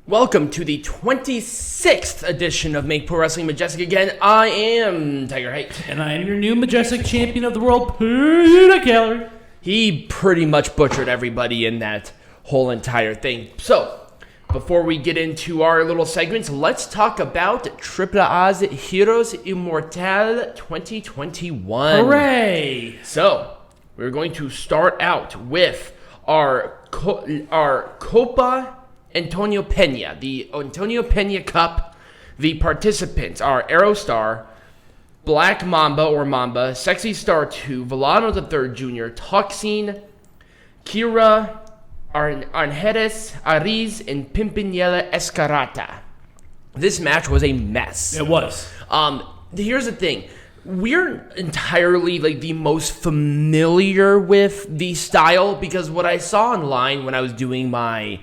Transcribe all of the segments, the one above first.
Welcome to the 26th edition of Make Pro Wrestling Majestic again. I am Tiger Height. And I am your new Majestic Champion of the World, Peter Keyra. He pretty much butchered everybody in that whole entire thing. So, before we get into our little segments, let's talk about AAA's Héroes Inmortales 2021. Hooray! So, we're going to start out with our Copa Antonio Peña, the Antonio Peña Cup. The participants are Aero Star, Black Mamba or Mamba, Sexy Star 2, Villano the Third Jr., Toxin, Keyra, Argenis, Arez, and Pimpinela Escarlata. This match was a mess. It was. Here's the thing. We're entirely the most familiar with the style because what I saw online when I was doing my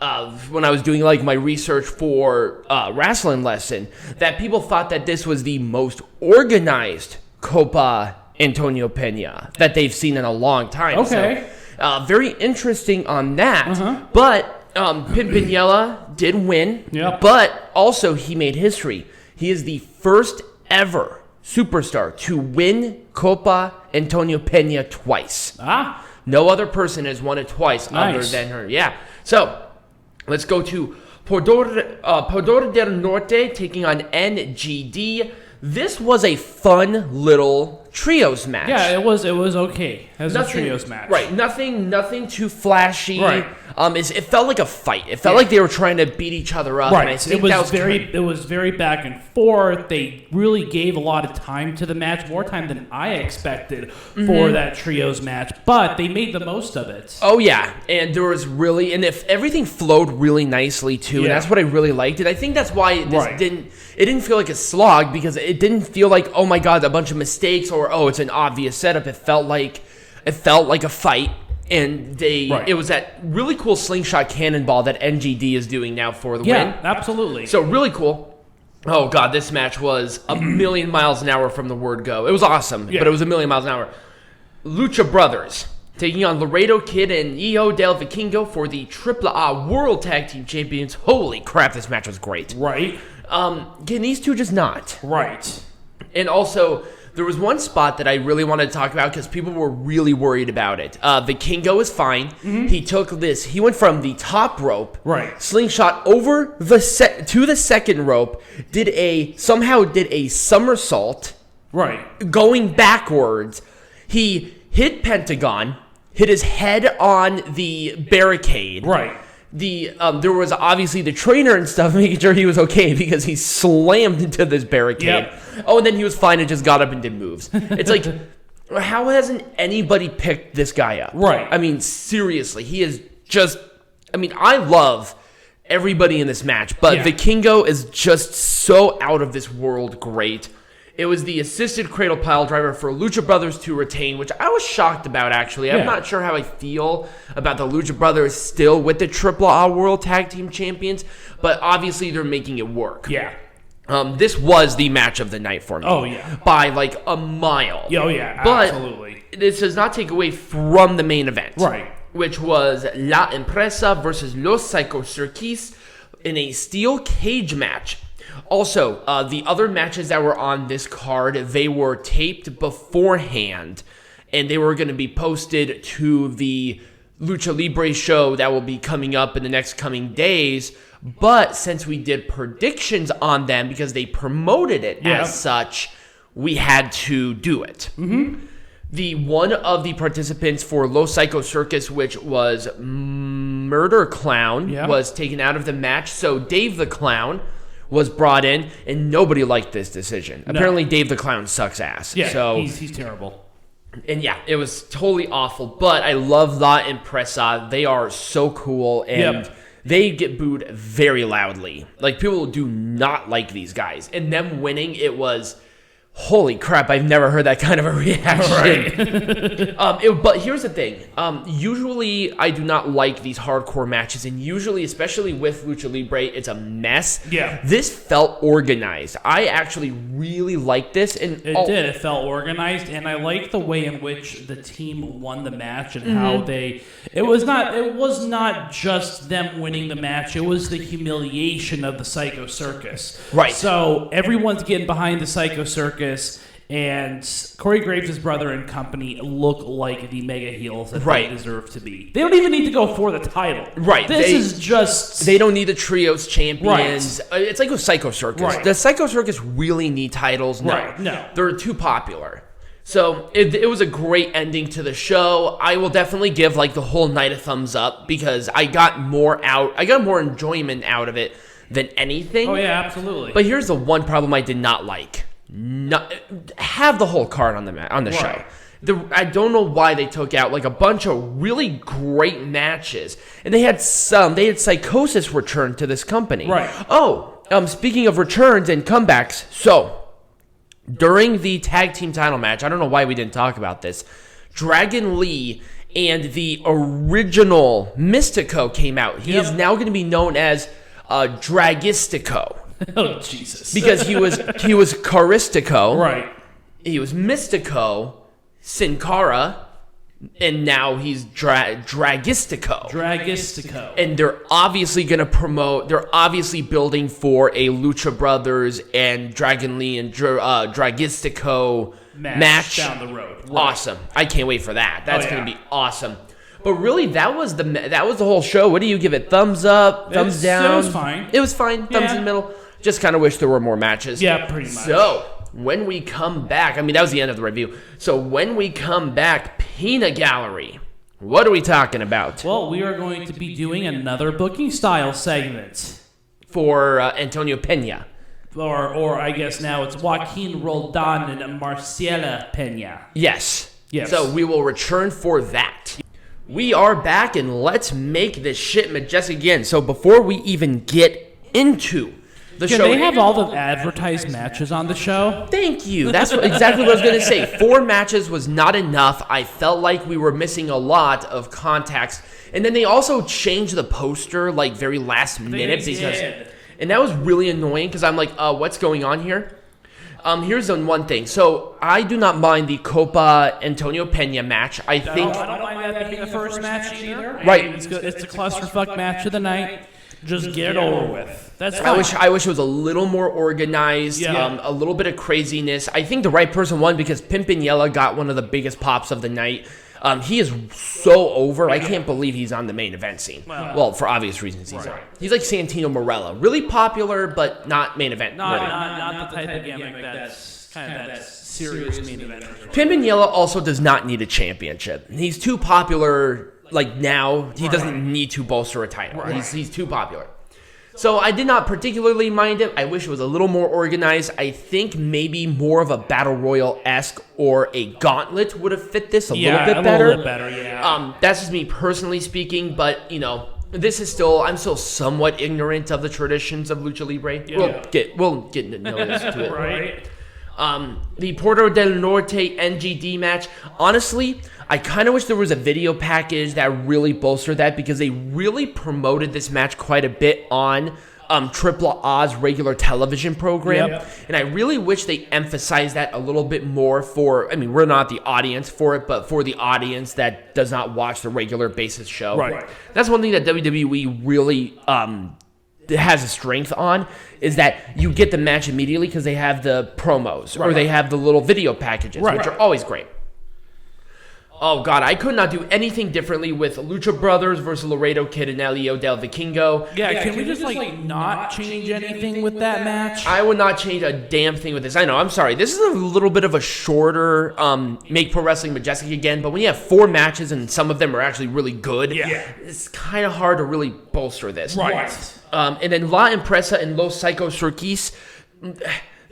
my research for wrestling lesson, that people thought that this was the most organized Copa Antonio Peña that they've seen in a long time. Okay. So, very interesting on that. Uh-huh. But Pimpinela did win. Yep. But also he made history. He is the first ever superstar to win Copa Antonio Peña twice. Ah. No other person has won it twice other than her. Yeah. So, let's go to Poder del Norte taking on NGD. This was a fun little trios match. Yeah, it was okay as a trios match. Right, nothing too flashy. Right. It felt like a fight. It felt like they were trying to beat each other up. Right. And I think it was very back and forth. They really gave a lot of time to the match, more time than I expected for that trios match. But they made the most of it. Oh yeah, and there was if everything flowed really nicely too, and that's what I really liked. And I think that's why this didn't feel like a slog, because it didn't feel like, oh my god, a bunch of mistakes, or oh, it's an obvious setup. It felt like a fight. And it was that really cool slingshot cannonball that NGD is doing now for the win. Yeah, absolutely. So really cool. Oh god, this match was a million miles an hour from the word go. It was awesome, but it was a million miles an hour. Lucha Brothers taking on Laredo Kid and Hijo del Vikingo for the AAA World Tag Team Champions. Holy crap, this match was great. Right. Can these two just not? Right. And also, there was one spot that I really wanted to talk about because people were really worried about it. Vikingo is fine. Mm-hmm. He went from the top rope, slingshot over to the second rope, somehow did a somersault, going backwards. He hit Pentagón, hit his head on the barricade. Right. There was obviously the trainer and stuff making sure he was okay because he slammed into this barricade. Yep. Oh, and then he was fine and just got up and did moves. It's like, how hasn't anybody picked this guy up? Right. I mean, seriously, he is just, I love everybody in this match, but Vikingo is just so out of this world great. It was the assisted cradle pile driver for Lucha Brothers to retain, which I was shocked about, actually. I'm not sure how I feel about the Lucha Brothers still with the AAA World Tag Team Champions, but obviously they're making it work. Yeah. This was the match of the night for me. Oh, yeah. By like a mile. Oh, yeah, but absolutely. This does not take away from the main event. Right. Which was La Empresa versus Los Psycho Circus in a steel cage match. Also, the other matches that were on this card, they were taped beforehand, and they were going to be posted to the Lucha Libre show that will be coming up in the next coming days. But since we did predictions on them, because they promoted it as such, we had to do it. Mm-hmm. The one of the participants for Los Psycho Circus, which was Murder Clown, was taken out of the match. So Dave the Clown was brought in, and nobody liked this decision. No. Apparently, Dave the Clown sucks ass. Yeah, so, he's terrible. And it was totally awful. But I love La Empresa. They are so cool, and they get booed very loudly. Like, people do not like these guys. And them winning, it was Holy crap, I've never heard that kind of a reaction. Right. But here's the thing. Usually, I do not like these hardcore matches. And usually, especially with Lucha Libre, it's a mess. Yeah. This felt organized. I actually really liked this. And It did. It felt organized. And I like the way in which the team won the match and how they... It was not just them winning the match. It was the humiliation of the Psycho Circus. Right. So everyone's getting behind the Psycho Circus. And Corey Graves' brother and company look like the mega heels that they deserve to be. They don't even need to go for the title. Right. This is just... They don't need the trios champions. Right. It's like with Psycho Circus. Right. Does Psycho Circus really need titles? No. Right. No. They're too popular. So it was a great ending to the show. I will definitely give like the whole night a thumbs up because I got more enjoyment out of it than anything. Oh, yeah, absolutely. But here's the one problem I did not like. Have the whole card on the show. I don't know why they took out like a bunch of really great matches, and they had Psychosis return to this company. Right. Speaking of returns and comebacks, so during the tag team title match, I don't know why we didn't talk about this. Dragon Lee and the original Mystico came out. He is now going to be known as Dragistico. Oh, Jesus. Because he was Caristico. Right. He was Mystico, Sin Cara, and now he's Dragistico. Dragistico. And they're obviously going to promote, they're obviously building for a Lucha Brothers and Dragon Lee and Dragistico match down the road. Right. Awesome. I can't wait for that. That's going to be awesome. But really, that was the whole show. What do you give it? Thumbs up? Thumbs down? It was fine. It was fine. Thumbs in the middle. Just kind of wish there were more matches. Yeah, pretty much. So, when we come back, that was the end of the review. So, when we come back, Peanut Gallery. What are we talking about? Well, we are going to be doing another booking style segment. For Antonio Peña. Or I guess now it's Joaquin Roldan and Marcela Peña. Yes. Yes. So, we will return for that. We are back, and let's make this shit majestic again. So, before we even get into the show... They have all the advertised matches on the show? Thank you. That's exactly what I was going to say. 4 matches was not enough. I felt like we were missing a lot of context. And then they also changed the poster like very last minute. And that was really annoying because I'm like, what's going on here? Here's the one thing. So I do not mind the Copa Antonio Peña match. I don't mind that being the first match either. Right. It's the clusterfuck match of the night. Just get it over with. That's fine. I wish it was a little more organized, a little bit of craziness. I think the right person won because Pimpinela got one of the biggest pops of the night. He is so over. I can't believe he's on the main event scene. Well, for obvious reasons he's on. He's like Santino Morella. Really popular, but not main event. Not the type of gimmick that's kind of that serious main event. Pimpinela also does not need a championship. He's too popular. Like now, he doesn't need to bolster a title. He's too popular. So I did not particularly mind it. I wish it was a little more organized. I think maybe more of a Battle Royale-esque or a gauntlet would have fit this a little bit better. A little bit better, yeah. That's just me personally speaking, but, this is I'm still somewhat ignorant of the traditions of Lucha Libre. Yeah. We'll get to know this to it. Right. The Puerto del Norte NGD match, honestly, I kind of wish there was a video package that really bolstered that because they really promoted this match quite a bit on Triple A's regular television program. Yep. And I really wish they emphasized that a little bit more we're not the audience for it, but for the audience that does not watch the regular basis show. Right. That's one thing that WWE really has a strength on is that you get the match immediately because they have the promos or they have the little video packages, which are always great. Oh, God, I could not do anything differently with Lucha Brothers versus Laredo Kid and Elio del Vikingo. Yeah, can we just not change anything with that match? I would not change a damn thing with this. I know, I'm sorry. This is a little bit of a shorter Make Pro Wrestling Majestic again, but when you have 4 matches and some of them are actually really good, it's kind of hard to really bolster this. Right. And then La Empresa and Los Psycho Circus,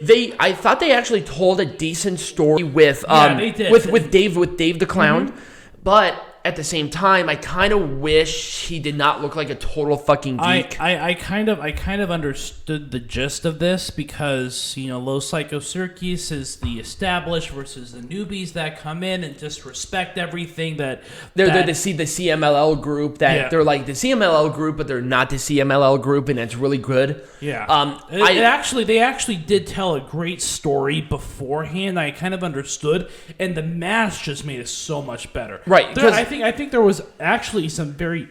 I thought they actually told a decent story with Dave the Clown, but at the same time, I kind of wish he did not look like a total fucking geek. I kind of understood the gist of this because, Los Psycho Circus is the established versus the newbies that come in and disrespect everything that... They're the CMLL group that they're like the CMLL group, but they're not the CMLL group, and it's really good. Yeah. They actually did tell a great story beforehand. I kind of understood, and the match just made it so much better. Right. I think there was actually some very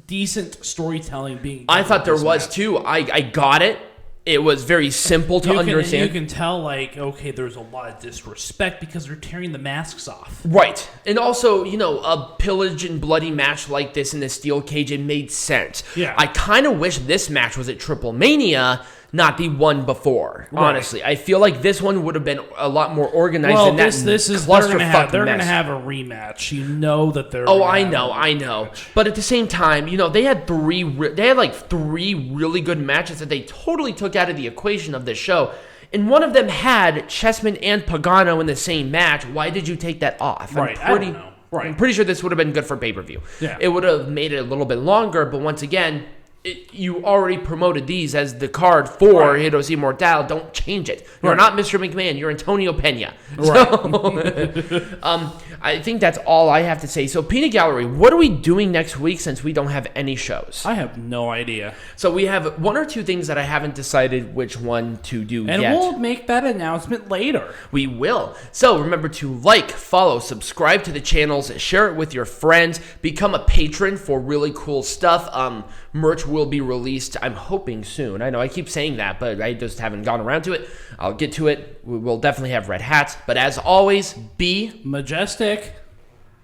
decent storytelling being done. I thought there was too. I got it. It was very simple to understand. You can tell, okay, there's a lot of disrespect because they're tearing the masks off. Right. And also, a pillage and bloody match like this in the steel cage, it made sense. Yeah. I kind of wish this match was at Triple Mania, not the one before, honestly. I feel like this one would have been a lot more organized than that clusterfuck they're going to have a rematch. You know that they're I know. But at the same time, they had three really good matches that they totally took out of the equation of this show. And one of them had Chessman and Pagano in the same match. Why did you take that off? Right, I don't know. Right. I'm pretty sure this would have been good for pay-per-view. Yeah. It would have made it a little bit longer, but once again... you already promoted these as the card for Héroes Inmortales. Don't change it. You're not Mr. McMahon. You're Antonio Peña. So, I think that's all I have to say. So, Peanut Gallery, what are we doing next week since we don't have any shows? I have no idea. So, we have one or two things that I haven't decided which one to do yet. And we'll make that announcement later. We will. So, remember to like, follow, subscribe to the channels, share it with your friends, become a patron for really cool stuff. Merch will be released, I'm hoping, soon. I know I keep saying that, but I just haven't gone around to it. I'll get to it. We will definitely have red hats. But as always, be majestic.